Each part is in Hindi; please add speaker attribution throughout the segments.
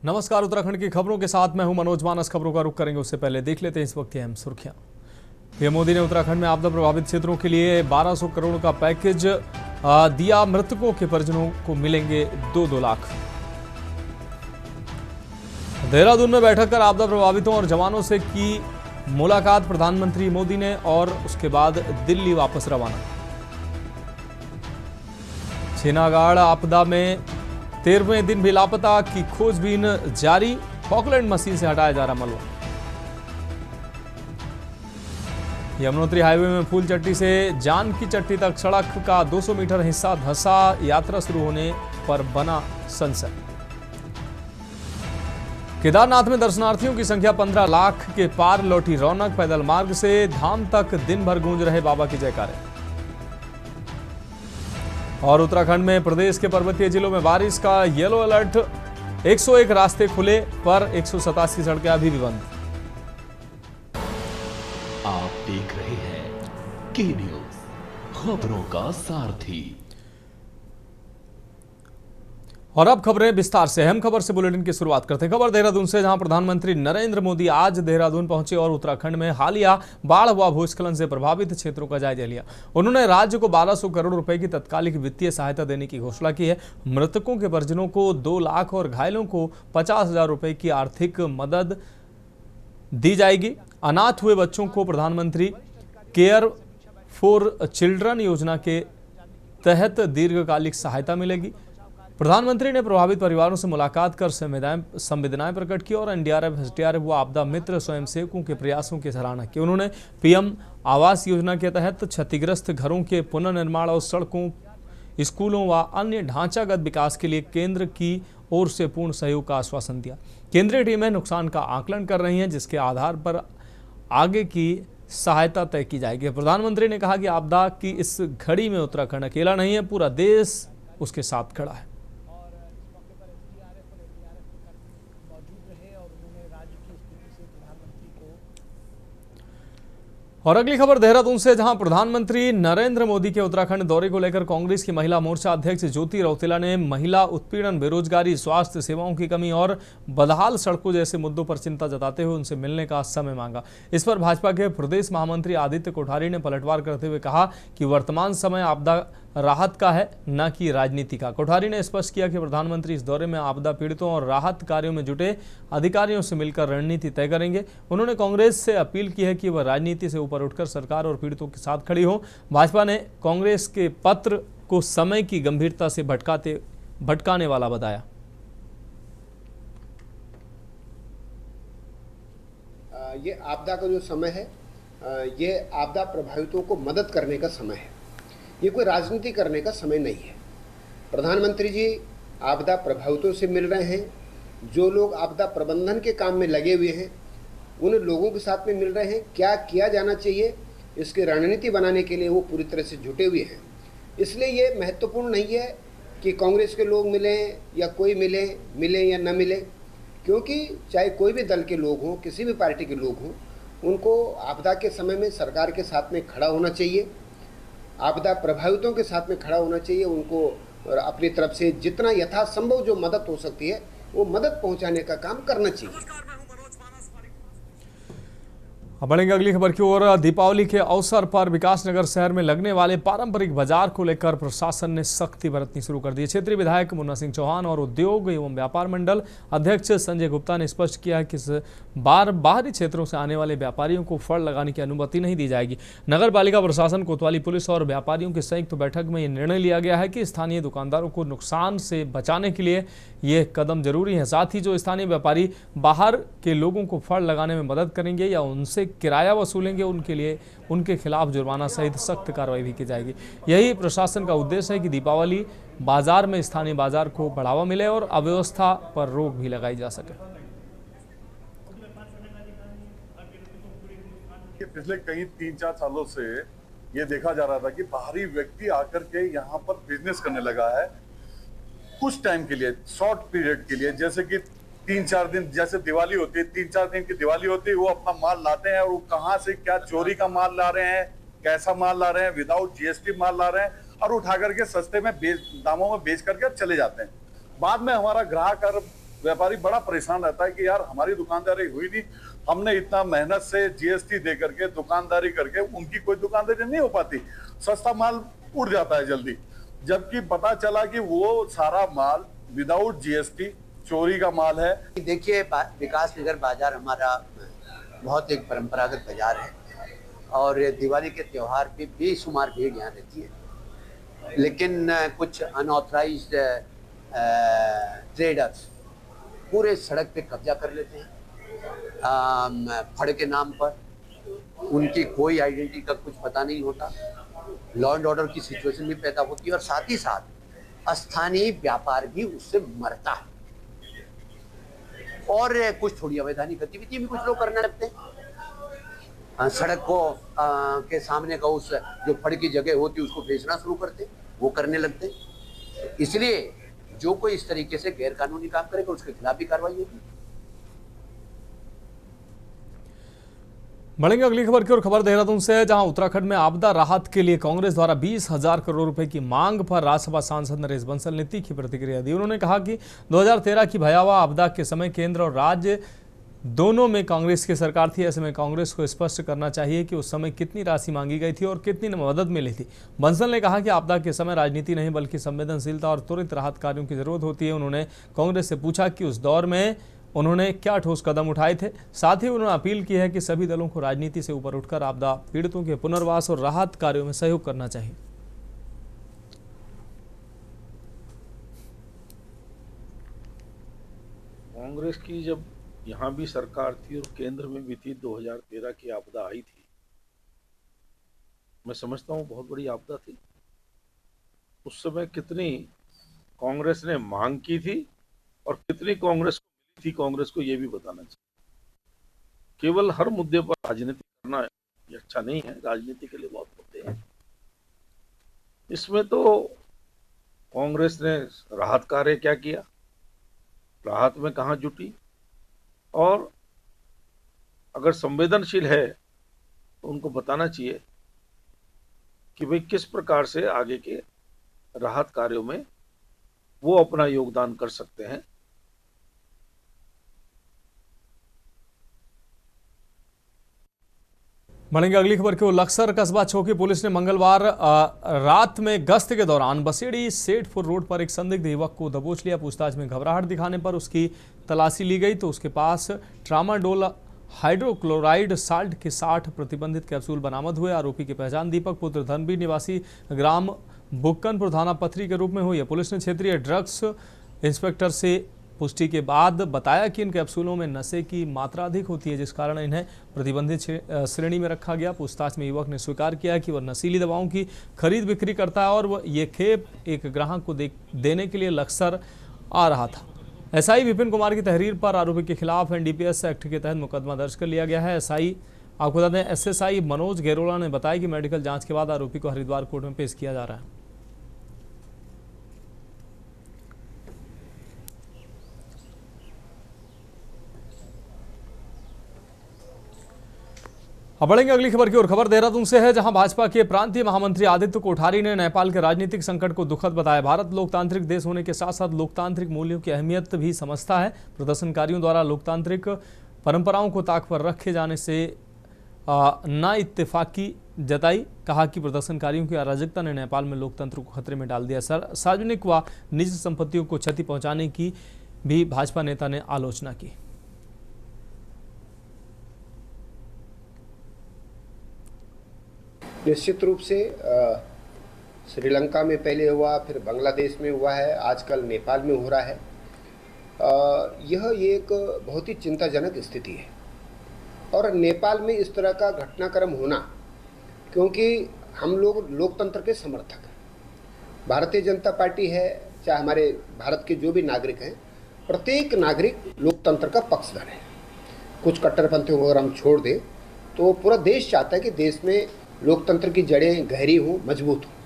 Speaker 1: नमस्कार। उत्तराखंड की खबरों के साथ मैं हूं मनोज मानस। खबरों का रुख करेंगे उससे पहले देख लेते हैं इस वक्त की अहम सुर्खियां। पीएम मोदी ने उत्तराखंड में आपदा प्रभावित क्षेत्रों के लिए 1200 करोड़ का पैकेज दिया। मृतकों के परिजनों को मिलेंगे 2-2 लाख। देहरादून में बैठक कर आपदा प्रभावितों और जवानों से की मुलाकात प्रधानमंत्री मोदी ने और उसके बाद दिल्ली वापस रवाना। छिनागाड़ आपदा में 13वें दिन भी लापता की खोजबीन जारी। फॉकलैंड मशीन से हटाया जा रहा मलबा। यमुनोत्री हाईवे में फूलचट्टी से जानकी चट्टी तक सड़क का 200 मीटर हिस्सा धंसा। यात्रा शुरू होने पर बना संशय। केदारनाथ में दर्शनार्थियों की संख्या 15 लाख के पार लौटी रौनक। पैदल मार्ग से धाम तक दिन भर गूंज रहे बाबा की जयकारे। और उत्तराखंड में प्रदेश के पर्वतीय जिलों में बारिश का येलो अलर्ट। 101 रास्ते खुले पर 187 सड़कें अभी भी बंद।
Speaker 2: आप देख रहे हैं के न्यूज, खबरों का सारथी।
Speaker 1: और अब खबरें विस्तार से। अहम खबर से बुलेटिन की शुरुआत करते हैं। खबर देहरादून से, जहां प्रधानमंत्री नरेंद्र मोदी आज देहरादून पहुंचे और उत्तराखंड में हालिया बाढ़ व भूस्खलन से प्रभावित क्षेत्रों का जायजा लिया। उन्होंने राज्य को 1200 करोड़ रुपए की तत्कालिक वित्तीय सहायता देने की घोषणा की है। मृतकों के परिजनों को 2 लाख और घायलों को 50,000 रुपए की आर्थिक मदद दी जाएगी। अनाथ हुए बच्चों को प्रधानमंत्री केयर फॉर चिल्ड्रन योजना के तहत दीर्घकालिक सहायता मिलेगी। प्रधानमंत्री ने प्रभावित परिवारों से मुलाकात कर संवेदनाएं प्रकट की और एनडीआरएफ, एसडीआरएफ व आपदा मित्र स्वयंसेवकों के प्रयासों की सराहना की। उन्होंने पीएम आवास योजना के तहत क्षतिग्रस्त घरों के पुनर्निर्माण और सड़कों, स्कूलों व अन्य ढांचागत विकास के लिए केंद्र की ओर से पूर्ण सहयोग का आश्वासन दिया। केंद्रीय टीमें नुकसान का आकलन कर रही हैं, जिसके आधार पर आगे की सहायता तय की जाएगी। प्रधानमंत्री ने कहा कि आपदा की इस घड़ी में उत्तराखंड अकेला नहीं है, पूरा देश उसके साथ खड़ा है। और अगली खबर देहरादून से, जहां प्रधानमंत्री नरेंद्र मोदी के उत्तराखंड दौरे को लेकर कांग्रेस की महिला मोर्चा अध्यक्ष ज्योति रौतेला ने महिला उत्पीड़न, बेरोजगारी, स्वास्थ्य सेवाओं की कमी और बदहाल सड़कों जैसे मुद्दों पर चिंता जताते हुए उनसे मिलने का समय मांगा। इस पर भाजपा के प्रदेश महामंत्री आदित्य कोठारी ने पलटवार करते हुए कहा कि वर्तमान समय आपदा राहत का है, न कि राजनीति का। कोठारी ने स्पष्ट किया कि प्रधानमंत्री इस दौरे में आपदा पीड़ितों और राहत कार्यों में जुटे अधिकारियों से मिलकर रणनीति तय करेंगे। उन्होंने कांग्रेस से अपील की है कि वह राजनीति से ऊपर उठकर सरकार और पीड़ितों के साथ खड़ी हो। भाजपा ने कांग्रेस के पत्र को समय की गंभीरता से भटकाने वाला बताया।
Speaker 3: ये आपदा का जो समय है, ये आपदा प्रभावितों को मदद करने का समय है। ये कोई राजनीति करने का समय नहीं है। प्रधानमंत्री जी आपदा प्रभावितों से मिल रहे हैं। जो लोग आपदा प्रबंधन के काम में लगे हुए हैं, उन लोगों के साथ में मिल रहे हैं। क्या किया जाना चाहिए, इसकी रणनीति बनाने के लिए वो पूरी तरह से जुटे हुए हैं। इसलिए ये महत्वपूर्ण नहीं है कि कांग्रेस के लोग मिलें या कोई मिले या न मिले, क्योंकि चाहे कोई भी दल के लोग हों, किसी भी पार्टी के लोग हों, उनको आपदा के समय में सरकार के साथ में खड़ा होना चाहिए, आपदा प्रभावितों के साथ में खड़ा होना चाहिए। उनको अपनी तरफ से जितना यथासंभव जो मदद हो सकती है वो मदद पहुंचाने का काम करना चाहिए।
Speaker 1: अब बढ़ेंगे अगली खबर की ओर। दीपावली के अवसर पर विकासनगर शहर में लगने वाले पारंपरिक बाजार को लेकर प्रशासन ने सख्ती बरतनी शुरू कर दी है। क्षेत्रीय विधायक मुन्ना सिंह चौहान और उद्योग एवं व्यापार मंडल अध्यक्ष संजय गुप्ता ने स्पष्ट किया है कि इस बार बाहरी क्षेत्रों से आने वाले व्यापारियों को फड़ लगाने की अनुमति नहीं दी जाएगी। नगर पालिका प्रशासन, कोतवाली पुलिस और व्यापारियों की संयुक्त बैठक में यह निर्णय लिया गया है कि स्थानीय दुकानदारों को नुकसान से बचाने के लिए ये कदम जरूरी है। साथ ही जो स्थानीय व्यापारी बाहर के लोगों को फड़ लगाने में मदद करेंगे या उनसे किराया वसूलेंगे, उनके खिलाफ जुर्माना सहित सख्त कार्रवाई भी की जाएगी। यही प्रशासन का उद्देश्य है कि दीपावली बाजार में स्थानीय बाजार को बढ़ावा मिले और अव्यवस्था पर रोक भी लगाई जा सके।
Speaker 4: पिछले कई 3-4 सालों से ये देखा जा रहा था कि बाहरी व्यक्ति आकर के यहाँ पर बिजनेस करने लगा है कुछ टाइम के लिए, शॉर्ट पीरियड के लिए, जैसे कि 3-4 दिन, जैसे दिवाली होती है, 3-4 दिन की दिवाली होती है, वो अपना माल लाते हैं और वो कहाँ से क्या चोरी का माल ला रहे हैं, कैसा माल ला रहे हैं, विदाउट जीएसटी माल ला रहे हैं और उठा करके सस्ते में दामों में बेच करके चले जाते हैं। बाद में हमारा ग्राहक अगर व्यापारी बड़ा परेशान रहता है कि यार हमारी दुकानदारी हुई नहीं, हमने इतना मेहनत से जीएसटी दे करके दुकानदारी करके उनकी कोई दुकानदारी नहीं हो पाती, सस्ता माल उड़ जाता है जल्दी। जबकि पता चला कि वो सारा माल विदाउट जीएसटी चोरी का माल है।
Speaker 5: देखिए, विकास नगर बाजार हमारा बहुत एक परंपरागत बाजार है और दिवाली के त्योहार पे बेशुमार भीड़ यहाँ रहती है, लेकिन कुछ अनऑथराइज्ड ट्रेडर्स पूरे सड़क पे कब्जा कर लेते हैं फड़ के नाम पर। उनकी कोई आइडेंटिटी का कुछ पता नहीं होता, लॉ एंड ऑर्डर की सिचुएशन भी पैदा होती है और साथ ही साथ स्थानीय व्यापार भी उससे मरता है और कुछ थोड़ी अवैधानिक गतिविधि भी कुछ लोग करने लगते हैं। सड़क को के सामने का उस जो फड़ की जगह होती है उसको बेचना शुरू करते, वो करने लगते। इसलिए जो कोई इस तरीके से गैर कानूनी काम करेगा उसके खिलाफ भी कार्रवाई होगी।
Speaker 1: बढ़ेंगे अगली खबर की ओर। खबर देहरादून से है, जहां उत्तराखंड में आपदा राहत के लिए कांग्रेस द्वारा 20,000 करोड़ रुपए की मांग पर राज्यसभा सांसद नरेश बंसल ने तीखी प्रतिक्रिया दी। उन्होंने कहा कि 2013 की भयावह आपदा के समय केंद्र और राज्य दोनों में कांग्रेस की सरकार थी। ऐसे में कांग्रेस को स्पष्ट करना चाहिए कि उस समय कितनी राशि मांगी गई थी और कितनी मदद मिली थी। बंसल ने कहा कि आपदा के समय राजनीति नहीं बल्कि संवेदनशीलता और त्वरित राहत कार्यों की जरूरत होती है। उन्होंने कांग्रेस से पूछा कि उस दौर में उन्होंने क्या ठोस कदम उठाए थे। साथ ही उन्होंने अपील की है कि सभी दलों को राजनीति से ऊपर उठकर आपदा पीड़ितों के पुनर्वास और राहत कार्यों में सहयोग करना चाहिए।
Speaker 6: कांग्रेस की जब यहाँ भी सरकार थी और केंद्र में भी थी, 2013 की आपदा आई थी, मैं समझता हूँ बहुत बड़ी आपदा थी। उस समय कितनी कांग्रेस ने मांग की थी और कितनी कांग्रेस को मिली थी, कांग्रेस को ये भी बताना चाहिए। केवल हर मुद्दे पर राजनीति करना ये अच्छा नहीं है, राजनीति के लिए बहुत मुद्दे हैं। इसमें तो कांग्रेस ने राहत कार्य क्या किया, राहत में कहाँ जुटी, और अगर संवेदनशील है तो उनको बताना चाहिए कि भाई किस प्रकार से आगे के राहत कार्यों में वो अपना योगदान कर सकते हैं।
Speaker 1: बढ़ेंगे अगली खबर की ओर। लक्सर कस्बा चौकी पुलिस ने मंगलवार रात में गश्त के दौरान बसेड़ी सेठपुर रोड पर एक संदिग्ध युवक को दबोच लिया। पूछताछ में घबराहट दिखाने पर उसकी तलाशी ली गई तो उसके पास ट्रामाडोल हाइड्रोक्लोराइड साल्ट के 60 प्रतिबंधित कैप्सूल बरामद हुए। आरोपी की पहचान दीपक पुत्र धनबीर निवासी ग्राम बुक्कनपुर थाना पथरी के रूप में हुई है। पुलिस ने क्षेत्रीय ड्रग्स इंस्पेक्टर से पुष्टि के बाद बताया कि इन कैप्सूलों में नशे की मात्रा अधिक होती है, जिस कारण इन्हें प्रतिबंधित श्रेणी में रखा गया। पूछताछ में युवक ने स्वीकार किया कि वह नशीली दवाओं की खरीद बिक्री करता है और वह ये खेप एक ग्राहक को देने के लिए लक्सर आ रहा था। एसआई विपिन कुमार की तहरीर पर आरोपी के खिलाफ एनडीपीएस एक्ट के तहत मुकदमा दर्ज कर लिया गया है। आपको बता दें, एसएसआई मनोज गेरोला ने बताया कि मेडिकल जांच के बाद आरोपी को हरिद्वार कोर्ट में पेश किया जा रहा है। अब बढ़ेंगे अगली खबर की ओर। खबर देहरादून से है, जहां भाजपा के प्रांतीय महामंत्री आदित्य कोठारी ने नेपाल के राजनीतिक संकट को दुखद बताया। भारत लोकतांत्रिक देश होने के साथ साथ लोकतांत्रिक मूल्यों की अहमियत भी समझता है। प्रदर्शनकारियों द्वारा लोकतांत्रिक परंपराओं को ताक पर रखे जाने से ना इत्तेफाकी जताई। कहा कि प्रदर्शनकारियों की अराजकता ने नेपाल में लोकतंत्र को खतरे में डाल दिया। सार्वजनिक व निजी संपत्तियों को क्षति पहुंचाने की भी भाजपा नेता ने आलोचना की।
Speaker 3: निश्चित रूप से श्रीलंका में पहले हुआ, फिर बांग्लादेश में हुआ है, आजकल नेपाल में हो रहा है। यह एक बहुत ही चिंताजनक स्थिति है और नेपाल में इस तरह का घटनाक्रम होना, क्योंकि हम लोग लोकतंत्र के समर्थक हैं। भारतीय जनता पार्टी है, चाहे हमारे भारत के जो भी नागरिक हैं, प्रत्येक नागरिक लोकतंत्र का पक्षधर है। कुछ कट्टरपंथियों को अगर हम छोड़ दें तो पूरा देश चाहता है कि देश में लोकतंत्र की जड़ें गहरी हों, मजबूत हों।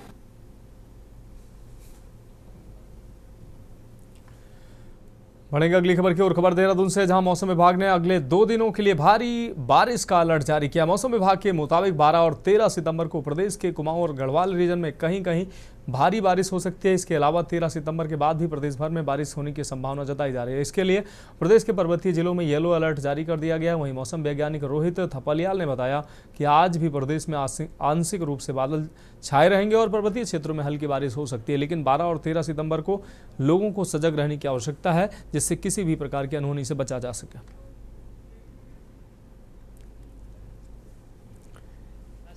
Speaker 1: बढ़ेंगे अगली खबर की ओर। खबर देहरादून से, जहां मौसम विभाग ने अगले 2 दिनों के लिए भारी बारिश का अलर्ट जारी किया। मौसम विभाग के मुताबिक 12 और 13 सितंबर को प्रदेश के कुमाऊं और गढ़वाल रीजन में कहीं कहीं भारी बारिश हो सकती है। इसके अलावा 13 सितंबर के बाद भी प्रदेश भर में बारिश होने की संभावना जताई जा रही है। इसके लिए प्रदेश के पर्वतीय जिलों में येलो अलर्ट जारी कर दिया गया। वहीं मौसम वैज्ञानिक रोहित थपलियाल ने बताया कि आज भी प्रदेश में आंशिक रूप से बादल छाए रहेंगे और पर्वतीय क्षेत्रों में हल्की बारिश हो सकती है, लेकिन 12 और 13 सितंबर को लोगों को सजग रहने की आवश्यकता है, जिससे किसी भी प्रकार की अनहोनी से बचा जा सके।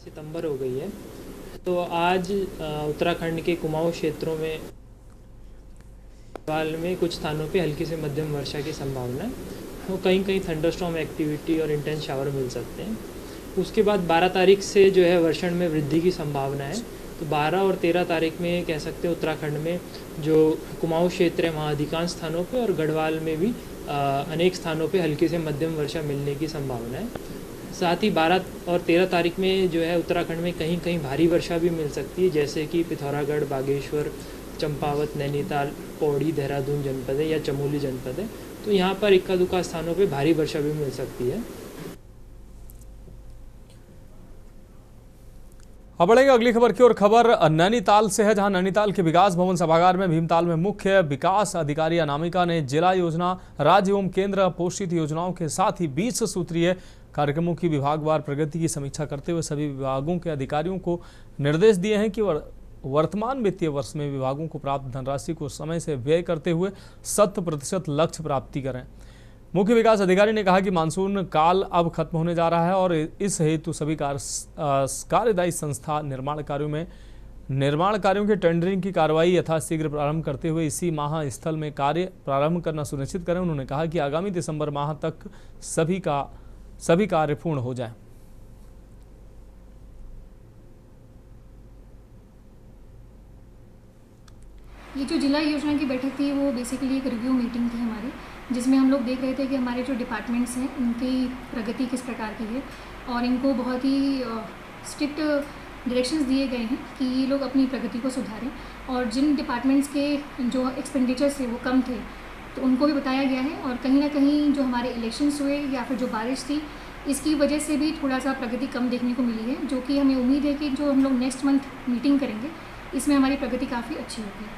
Speaker 7: सितंबर हो गई है, तो आज उत्तराखंड के कुमाऊं क्षेत्रों में गढ़वाल में कुछ स्थानों पे हल्की से मध्यम वर्षा की संभावना है। तो कहीं कहीं थंडरस्टॉर्म एक्टिविटी और इंटेंस शावर मिल सकते हैं। उसके बाद 12 तारीख से जो है वर्षण में वृद्धि की संभावना है। तो 12 और 13 तारीख में कह सकते हैं उत्तराखंड में जो कुमाऊं क्षेत्र है वहाँ अधिकांश स्थानों पे और गढ़वाल में भी अनेक स्थानों पे हल्की से मध्यम वर्षा मिलने की संभावना है। साथ ही 12 और 13 तारीख में जो है उत्तराखंड में कहीं कहीं भारी वर्षा भी मिल सकती है, जैसे कि पिथौरागढ़, बागेश्वर, चंपावत, नैनीताल, पौड़ी, देहरादून जनपद है या चमोली जनपद है। तो यहाँ पर इक्का दुक्का स्थानों पे भारी वर्षा भी मिल सकती है।
Speaker 1: अब बढ़ेंगे अगली खबर की ओर। खबर नैनीताल से है, जहां नैनीताल के विकास भवन सभागार में भीमताल में मुख्य विकास अधिकारी अनामिका ने जिला योजना, राज्य एवं केंद्र पोषित योजनाओं के साथ ही 20 सूत्रीय कार्यक्रमों की विभागवार प्रगति की समीक्षा करते हुए सभी विभागों के अधिकारियों को निर्देश दिए हैं कि वर्तमान वित्तीय वर्ष में विभागों को प्राप्त धनराशि को समय से व्यय करते हुए 100% लक्ष्य प्राप्ति करें। मुख्य विकास अधिकारी ने कहा कि मानसून काल अब खत्म होने जा रहा है और इस हेतु सभी कार्यदायी संस्था निर्माण कार्यों के टेंडरिंग की कार्रवाई यथाशीघ्र प्रारंभ करते हुए इसी माह स्थल में कार्य प्रारंभ करना सुनिश्चित करें। उन्होंने कहा कि आगामी दिसंबर माह तक सभी कार्य पूर्ण हो जाएं।
Speaker 8: ये जो जिला योजना की बैठक थी वो बेसिकली एक रिव्यू मीटिंग थी हमारी, जिसमें हम लोग देख रहे थे कि हमारे जो डिपार्टमेंट्स हैं उनकी प्रगति किस प्रकार की है और इनको बहुत ही स्ट्रिक्ट डायरेक्शंस दिए गए हैं कि ये लोग अपनी प्रगति को सुधारें। और जिन डिपार्टमेंट्स के जो एक्सपेंडिचर्स थे वो कम थे तो उनको भी बताया गया है। और कहीं ना कहीं जो हमारे इलेक्शंस हुए या फिर जो बारिश थी इसकी वजह से भी थोड़ा सा प्रगति कम देखने को मिली है, जो कि हमें उम्मीद है कि जो हम लोग नेक्स्ट मंथ मीटिंग करेंगे इसमें हमारी प्रगति काफ़ी अच्छी होगी।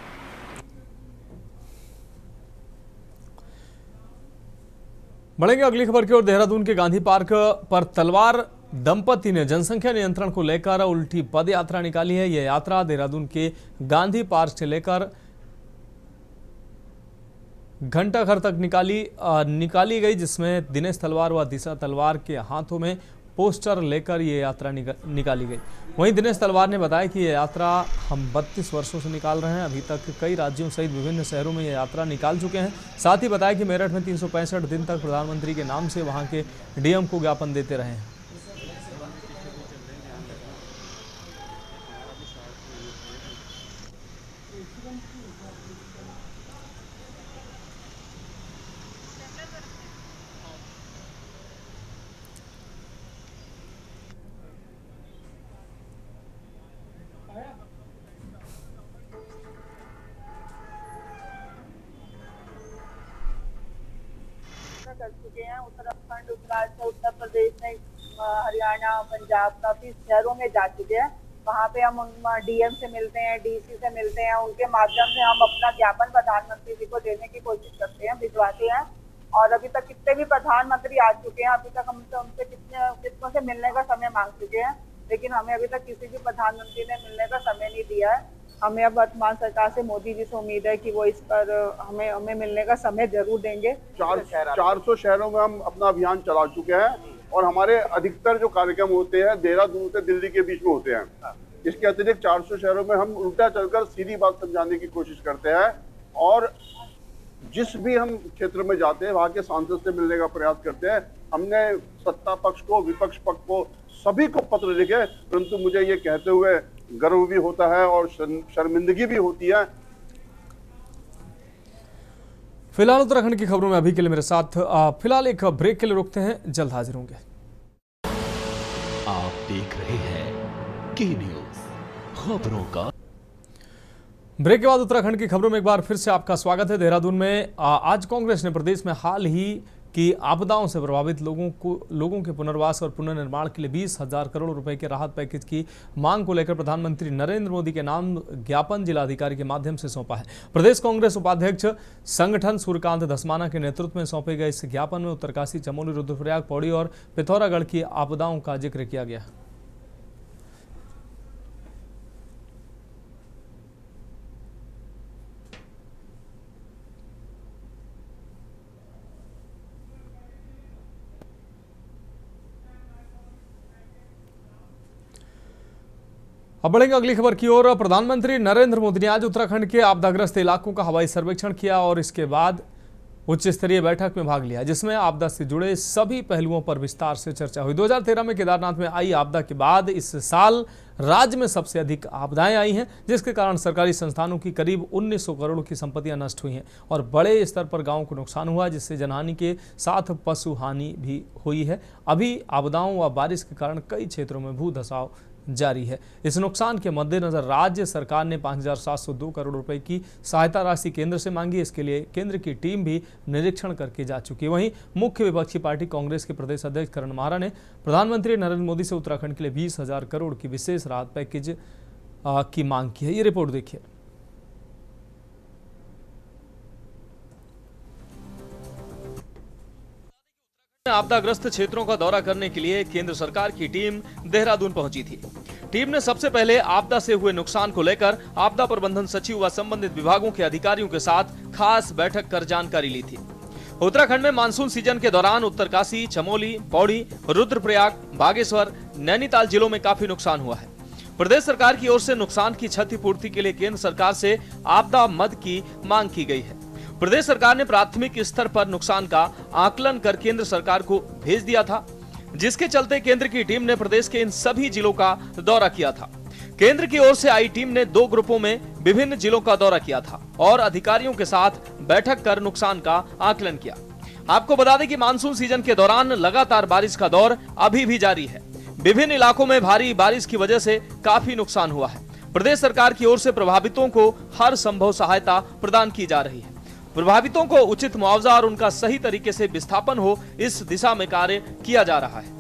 Speaker 1: बढ़ेंगे अगली खबर की ओर। देहरादून के गांधी पार्क पर तलवार दंपति ने जनसंख्या नियंत्रण को लेकर उल्टी पद यात्रा निकाली है। यह यात्रा देहरादून के गांधी पार्क से लेकर घंटाघर तक निकाली गई, जिसमें दिनेश तलवार व दिशा तलवार के हाथों में पोस्टर लेकर ये यात्रा निकाली गई। वहीं दिनेश तलवार ने बताया कि ये यात्रा हम 32 वर्षों से निकाल रहे हैं। अभी तक कई राज्यों सहित विभिन्न शहरों में ये यात्रा निकाल चुके हैं। साथ ही बताया कि मेरठ में 365 दिन तक प्रधानमंत्री के नाम से वहां के डीएम को ज्ञापन देते रहे हैं।
Speaker 9: कर चुके हैं। उत्तराखंड, उत्तराखंड, उत्तर प्रदेश में, हरियाणा, पंजाब, काफी शहरों में जा चुके हैं। वहाँ पे हम डीएम से मिलते हैं, डीसी से मिलते हैं, उनके माध्यम से हम अपना ज्ञापन प्रधानमंत्री जी को देने की कोशिश करते हैं, भिजवाते हैं। और अभी तक कितने भी प्रधानमंत्री आ चुके हैं, अभी तक हम उनसे कितनों से मिलने का समय मांग चुके हैं, लेकिन हमें अभी तक किसी भी प्रधानमंत्री ने मिलने का समय नहीं दिया है। हमें अब वर्तमान सरकार से, मोदी जी से उम्मीद है कि वो इस पर हमें मिलने का समय जरूर देंगे।
Speaker 10: 400 शहरों में हम अपना अभियान चला चुके हैं और हमारे अधिकतर जो कार्यक्रम होते हैं देहरादून से दिल्ली के बीच में होते हैं। इसके अतिरिक्त 400 शहरों में हम उल्टा चलकर सीधी बात समझाने की कोशिश करते हैं और जिस भी हम क्षेत्र में जाते हैं वहाँ के सांसद से मिलने का प्रयास करते हैं। हमने सत्ता पक्ष को, विपक्ष पक्ष को, सभी को पत्र लिखे, परंतु मुझे ये कहते हुए गर्व भी होता है और शर्मिंदगी भी होती है।
Speaker 1: फिलहाल उत्तराखंड की खबरों में अभी के लिए मेरे साथ फिलहाल एक ब्रेक के लिए रुकते हैं, जल्द हाजिर होंगे।
Speaker 2: आप देख रहे हैं के न्यूज़, खबरों का।
Speaker 1: ब्रेक के बाद उत्तराखंड की खबरों में एक बार फिर से आपका स्वागत है। देहरादून में आज कांग्रेस ने प्रदेश में हाल ही कि आपदाओं से प्रभावित लोगों के पुनर्वास और पुनर्निर्माण के लिए 20,000 करोड़ रुपए के राहत पैकेज की मांग को लेकर प्रधानमंत्री नरेंद्र मोदी के नाम ज्ञापन जिलाधिकारी के माध्यम से सौंपा है। प्रदेश कांग्रेस उपाध्यक्ष संगठन सूर्यकांत धस्माना के नेतृत्व में सौंपे गए इस ज्ञापन में उत्तरकाशी, चमोली, रुद्रप्रयाग, पौड़ी और पिथौरागढ़ की आपदाओं का जिक्र किया गया। अब बढ़ेंगे अगली खबर की ओर। प्रधानमंत्री नरेंद्र मोदी ने आज उत्तराखंड के आपदाग्रस्त इलाकों का हवाई सर्वेक्षण किया और इसके बाद उच्च स्तरीय बैठक में भाग लिया, जिसमें आपदा से जुड़े सभी पहलुओं पर विस्तार से चर्चा हुई। 2013 में केदारनाथ में आई आपदा के बाद इस साल राज्य में सबसे अधिक आपदाएं आई हैं, जिसके कारण सरकारी संस्थानों की करीब 1900 करोड़ की संपत्तियां नष्ट हुई हैं और बड़े स्तर पर गांवों को नुकसान हुआ, जिससे जनहानि के साथ पशु हानि भी हुई है। अभी आपदाओं व बारिश के कारण कई क्षेत्रों में भू धसाव जारी है। इस नुकसान के मद्देनजर राज्य सरकार ने 5,702 करोड़ रुपए की सहायता राशि केंद्र से मांगी। इसके लिए केंद्र की टीम भी निरीक्षण करके जा चुकी है। वहीं मुख्य विपक्षी पार्टी कांग्रेस के प्रदेश अध्यक्ष करण माहरा ने प्रधानमंत्री नरेंद्र मोदी से उत्तराखंड के लिए 20,000 करोड़ की विशेष राहत पैकेज की मांग की है। ये रिपोर्ट देखिए। आपदाग्रस्त क्षेत्रों का दौरा करने के लिए केंद्र सरकार की टीम देहरादून पहुंची थी। टीम ने सबसे पहले आपदा से हुए नुकसान को लेकर आपदा प्रबंधन सचिव व संबंधित विभागों के अधिकारियों के साथ खास बैठक कर जानकारी ली थी। उत्तराखंड में मानसून सीजन के दौरान उत्तरकाशी, चमोली, पौड़ी, रुद्रप्रयाग, बागेश्वर, नैनीताल जिलों में काफी नुकसान हुआ है। प्रदेश सरकार की ओर से नुकसान की क्षतिपूर्ति के लिए केंद्र सरकार से आपदा मद की मांग की गई है। प्रदेश सरकार ने प्राथमिक स्तर पर नुकसान का आकलन कर केंद्र सरकार को भेज दिया था, जिसके चलते केंद्र की टीम ने प्रदेश के इन सभी जिलों का दौरा किया था। केंद्र की ओर से आई टीम ने 2 ग्रुपों में विभिन्न जिलों का दौरा किया था और अधिकारियों के साथ बैठक कर नुकसान का आकलन किया। आपको बता दें कि मानसून सीजन के दौरान लगातार बारिश का दौर अभी भी जारी है। विभिन्न इलाकों में भारी बारिश की वजह से काफी नुकसान हुआ है। प्रदेश सरकार की ओर से प्रभावितों को हर संभव सहायता प्रदान की जा रही है। प्रभावितों को उचित मुआवजा और उनका सही तरीके से विस्थापन हो, इस दिशा में कार्य किया जा रहा है।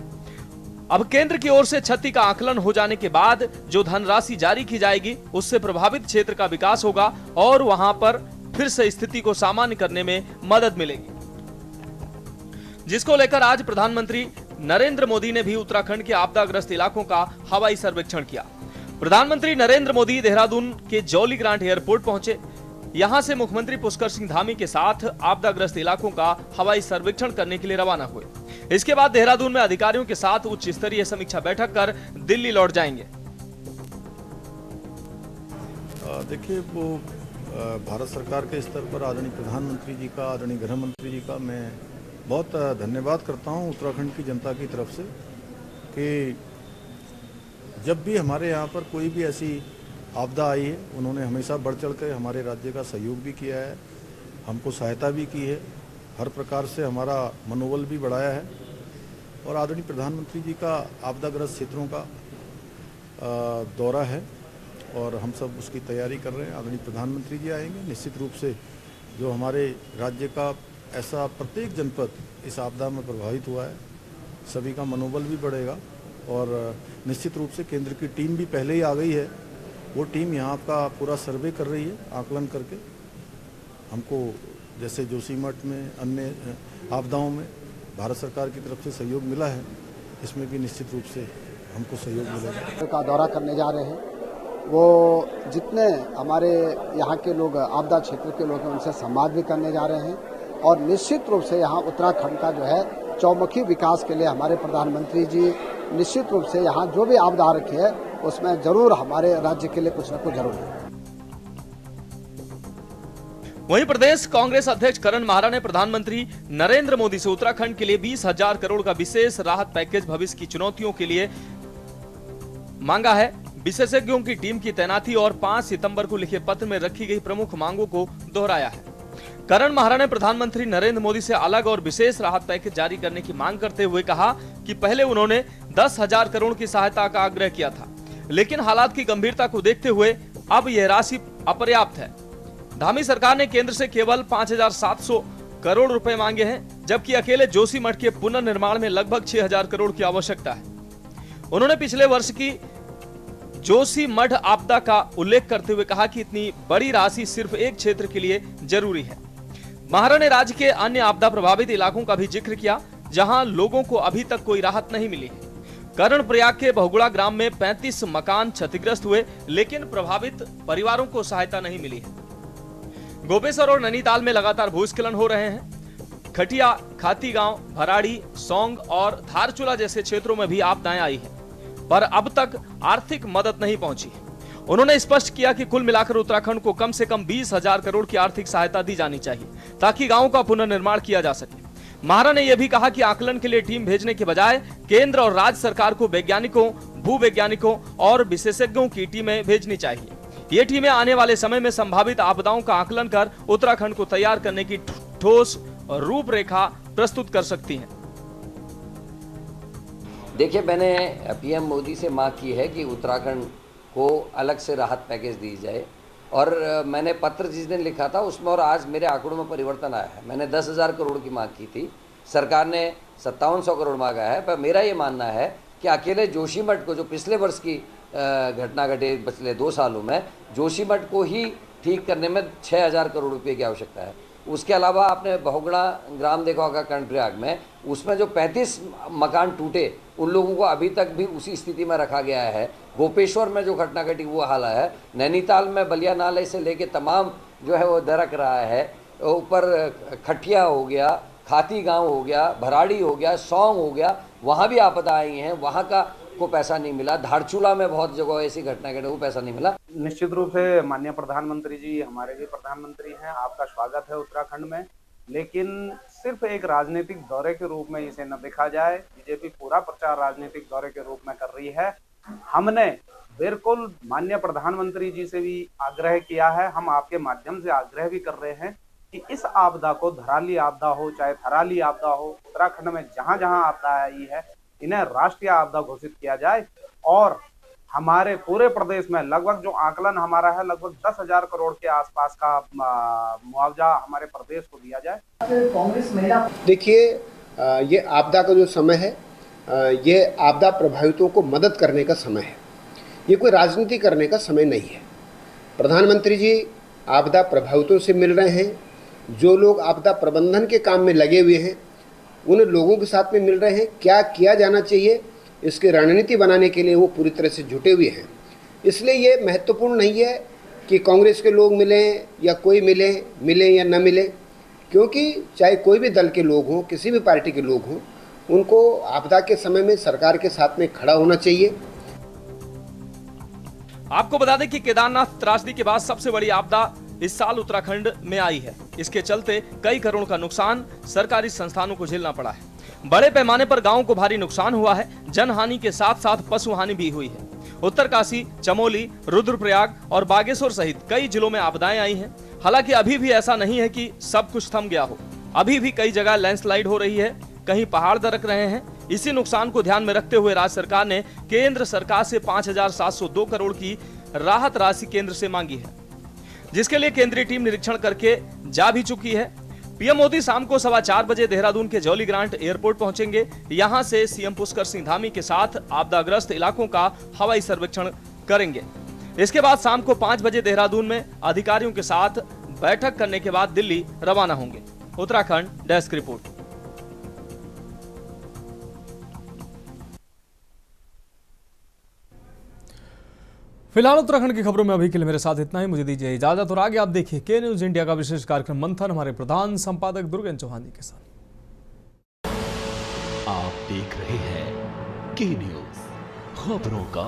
Speaker 1: अब केंद्र की ओर से क्षति का आकलन हो जाने के बाद जो धनराशि जारी की जाएगी, उससे प्रभावित क्षेत्र का विकास होगा और वहां पर फिर से स्थिति को सामान्य करने में मदद मिलेगी, जिसको लेकर आज प्रधानमंत्री नरेंद्र मोदी ने भी उत्तराखंड के आपदाग्रस्त इलाकों का हवाई सर्वेक्षण किया। प्रधानमंत्री नरेंद्र मोदी देहरादून के जौली ग्रांट एयरपोर्ट पहुंचे। यहां से मुख्यमंत्री पुष्कर सिंह धामी के साथ आपदाग्रस्त इलाकों का हवाई सर्वेक्षण करने के लिए रवाना हुए। इसके बाद देहरादून में अधिकारियों के साथ उच्च स्तरीय समीक्षा बैठक कर दिल्ली लौट जाएंगे।
Speaker 11: देखिए, वो भारत सरकार के स्तर पर आदरणीय प्रधानमंत्री जी का, आदरणीय गृह मंत्री जी का मैं बहुत धन्यवाद करता हूं उत्तराखंड की जनता की तरफ से कि जब भी हमारे यहाँ पर कोई भी ऐसी आपदा आई है, उन्होंने हमेशा बढ़ चढ़ कर हमारे राज्य का सहयोग भी किया है, हमको सहायता भी की है, हर प्रकार से हमारा मनोबल भी बढ़ाया है। और आदरणीय प्रधानमंत्री जी का आपदाग्रस्त क्षेत्रों का दौरा है और हम सब उसकी तैयारी कर रहे हैं। आदरणीय प्रधानमंत्री जी आएंगे, निश्चित रूप से जो हमारे राज्य का ऐसा प्रत्येक जनपद इस आपदा में प्रभावित हुआ है, सभी का मनोबल भी बढ़ेगा। और निश्चित रूप से केंद्र की टीम भी पहले ही आ गई है। वो टीम यहाँ का पूरा सर्वे कर रही है, आकलन करके हमको जैसे जोशीमठ में अन्य आपदाओं में भारत सरकार की तरफ से सहयोग मिला है, इसमें भी निश्चित रूप से हमको सहयोग मिलेगा।
Speaker 12: का दौरा करने जा रहे हैं, वो जितने हमारे यहाँ के लोग आपदा क्षेत्र के लोग हैं उनसे संवाद भी करने जा रहे हैं और निश्चित रूप से यहाँ उत्तराखंड का जो है चौमुखी विकास के लिए हमारे प्रधानमंत्री जी निश्चित रूप से यहाँ जो भी आपदा रखी है उसमें जरूर हमारे राज्य के लिए कुछ न कुछ जरूर है।
Speaker 1: वहीं प्रदेश कांग्रेस अध्यक्ष करण माहरा ने प्रधानमंत्री नरेंद्र मोदी से उत्तराखंड के लिए 20,000 करोड़ का विशेष राहत पैकेज भविष्य की चुनौतियों के लिए मांगा है। विशेषज्ञों की टीम की तैनाती और 5 सितंबर को लिखे पत्र में रखी गई प्रमुख मांगों को दोहराया है। करण माहरा ने प्रधानमंत्री नरेंद्र मोदी से अलग और विशेष राहत पैकेज जारी करने की मांग करते हुए कहा कि पहले उन्होंने 10,000 करोड़ की सहायता का आग्रह किया था, लेकिन हालात की गंभीरता को देखते हुए अब यह राशि अपर्याप्त है। धामी सरकार ने केंद्र से केवल 5,700 करोड़ रुपए मांगे हैं, जबकि अकेले जोशीमठ के पुनर्निर्माण में लगभग 6000 करोड़ की आवश्यकता है। उन्होंने पिछले वर्ष की जोशीमठ आपदा का उल्लेख करते हुए कहा कि इतनी बड़ी राशि सिर्फ एक क्षेत्र के लिए जरूरी है। महारा ने राज्य के अन्य आपदा प्रभावित इलाकों का भी जिक्र किया, जहां लोगों को अभी तक कोई राहत नहीं मिली है। कर्णप्रयाग के बहुगुड़ा ग्राम में 35 मकान क्षतिग्रस्त हुए, लेकिन प्रभावित परिवारों को सहायता नहीं मिली है। गोपेश्वर और नैनीताल में लगातार भूस्खलन हो रहे हैं। खटिया, खाती गांव, भराड़ी, सौंग और धारचूला जैसे क्षेत्रों में भी आपदाएं आई हैं, पर अब तक आर्थिक मदद नहीं पहुंची। उन्होंने स्पष्ट किया कि कुल मिलाकर उत्तराखंड को कम से कम 20,000 करोड़ की आर्थिक सहायता दी जानी चाहिए, ताकि गांवों का पुनर्निर्माण किया जा सके। महारा ने यह भी कहा कि आकलन के लिए टीम भेजने के बजाय केंद्र और राज्य सरकार को वैज्ञानिकों, भूवैज्ञानिकों और विशेषज्ञों की टीमें भेजनी चाहिए। ये टीमें आने वाले समय में संभावित आपदाओं का आकलन कर उत्तराखंड को तैयार करने की ठोस रूपरेखा प्रस्तुत कर सकती हैं।
Speaker 13: देखिए, मैंने पीएम मोदी से मांग की है कि उत्तराखंड को अलग से राहत पैकेज दी जाए, और मैंने पत्र जिस दिन लिखा था उसमें और आज मेरे आंकड़ों में परिवर्तन आया है। मैंने 10,000 करोड़ की मांग की थी, सरकार ने 5700 करोड़ मांगा है। पर मेरा ये मानना है कि अकेले जोशीमठ को, जो पिछले वर्ष की घटना घटे पिछले 2 सालों में, जोशीमठ को ही ठीक करने में 6000 करोड़ रुपए की आवश्यकता है। उसके अलावा आपने बहुगुड़ा ग्राम देखा होगा कर्णप्रयाग में, उसमें जो 35 मकान टूटे, उन लोगों को अभी तक भी उसी स्थिति में रखा गया है। गोपेश्वर में जो घटना घटी वो हाल है। नैनीताल में बलिया नाले से लेके तमाम जो है वो दरक रहा है। ऊपर खटिया हो गया, खाती गांव हो गया, भराड़ी हो गया, सौंग हो गया, वहाँ भी आपदा आई हैं, वहाँ का को पैसा नहीं मिला। धारचूला में बहुत जगह ऐसी घटना घटी, वो पैसा नहीं मिला।
Speaker 14: निश्चित रूप से माननीय प्रधानमंत्री जी हमारे भी प्रधानमंत्री हैं, आपका स्वागत है उत्तराखंड में, लेकिन सिर्फ एक राजनीतिक दौरे के रूप में इसे न देखा जाए। बीजेपी पूरा प्रचार राजनीतिक दौरे के रूप में कर रही है। हमने बिल्कुल माननीय प्रधानमंत्री जी से भी आग्रह किया है, हम आपके माध्यम से आग्रह भी कर रहे हैं कि इस आपदा को, धराली आपदा हो चाहे थराली आपदा हो, उत्तराखंड में जहां जहां आपदा आई है इन्हें राष्ट्रीय आपदा घोषित किया जाए, और हमारे पूरे प्रदेश में लगभग जो आकलन हमारा है लगभग 10,000 करोड़ के आसपास का मुआवजा हमारे प्रदेश को दिया जाए।
Speaker 3: कांग्रेस महिला, देखिए, ये आपदा का जो समय है, ये आपदा प्रभावितों को मदद करने का समय है। ये कोई राजनीति करने का समय नहीं है। प्रधानमंत्री जी आपदा प्रभावितों से मिल रहे हैं। जो लोग आपदा प्रबंधन के काम में लगे हुए हैं उन लोगों के साथ में मिल रहे हैं। क्या किया जाना चाहिए इसकी रणनीति बनाने के लिए वो पूरी तरह से जुटे हुए हैं। इसलिए ये महत्वपूर्ण नहीं है कि कांग्रेस के लोग मिलें या कोई मिले या न मिले, क्योंकि चाहे कोई भी दल के लोग हों, किसी भी पार्टी के लोग हों, उनको आपदा के समय में सरकार के साथ में खड़ा होना चाहिए।
Speaker 1: आपको बता दें कि केदारनाथ त्रासदी के बाद सबसे बड़ी आपदा इस साल उत्तराखंड में आई है। इसके चलते कई करोड़ का नुकसान सरकारी संस्थानों को झेलना पड़ा है। बड़े पैमाने पर गांवों को भारी नुकसान हुआ है। जनहानि के साथ साथ पशु हानि भी हुई है। उत्तरकाशी, चमोली, रुद्रप्रयाग और बागेश्वर सहित कई जिलों में आपदाएं आई हैं। हालांकि अभी भी ऐसा नहीं है कि सब कुछ थम गया हो। अभी भी कई जगह लैंडस्लाइड हो रही है, कहीं पहाड़ दरक रहे हैं। इसी नुकसान को ध्यान में रखते हुए राज्य सरकार ने केंद्र सरकार से 5,702 करोड़ की राहत राशि केंद्र से मांगी है, जिसके लिए केंद्रीय टीम निरीक्षण करके जा भी चुकी है। पीएम मोदी शाम को 4:15 बजे देहरादून के जौली ग्रांट एयरपोर्ट पहुंचेंगे। यहां से सीएम पुष्कर सिंह धामी के साथ आपदाग्रस्त इलाकों का हवाई सर्वेक्षण करेंगे। इसके बाद शाम को 5 बजे देहरादून में अधिकारियों के साथ बैठक करने के बाद दिल्ली रवाना होंगे। Uttarakhand desk report. फिलहाल उत्तराखंड की खबरों में अभी के लिए मेरे साथ इतना ही। मुझे दीजिए इजाजत और आगे आप देखिए के न्यूज इंडिया का विशेष कार्यक्रम मंथन हमारे प्रधान संपादक दुर्गेन चौहान जी के साथ।
Speaker 2: आप देख रहे हैं के न्यूज, खबरों का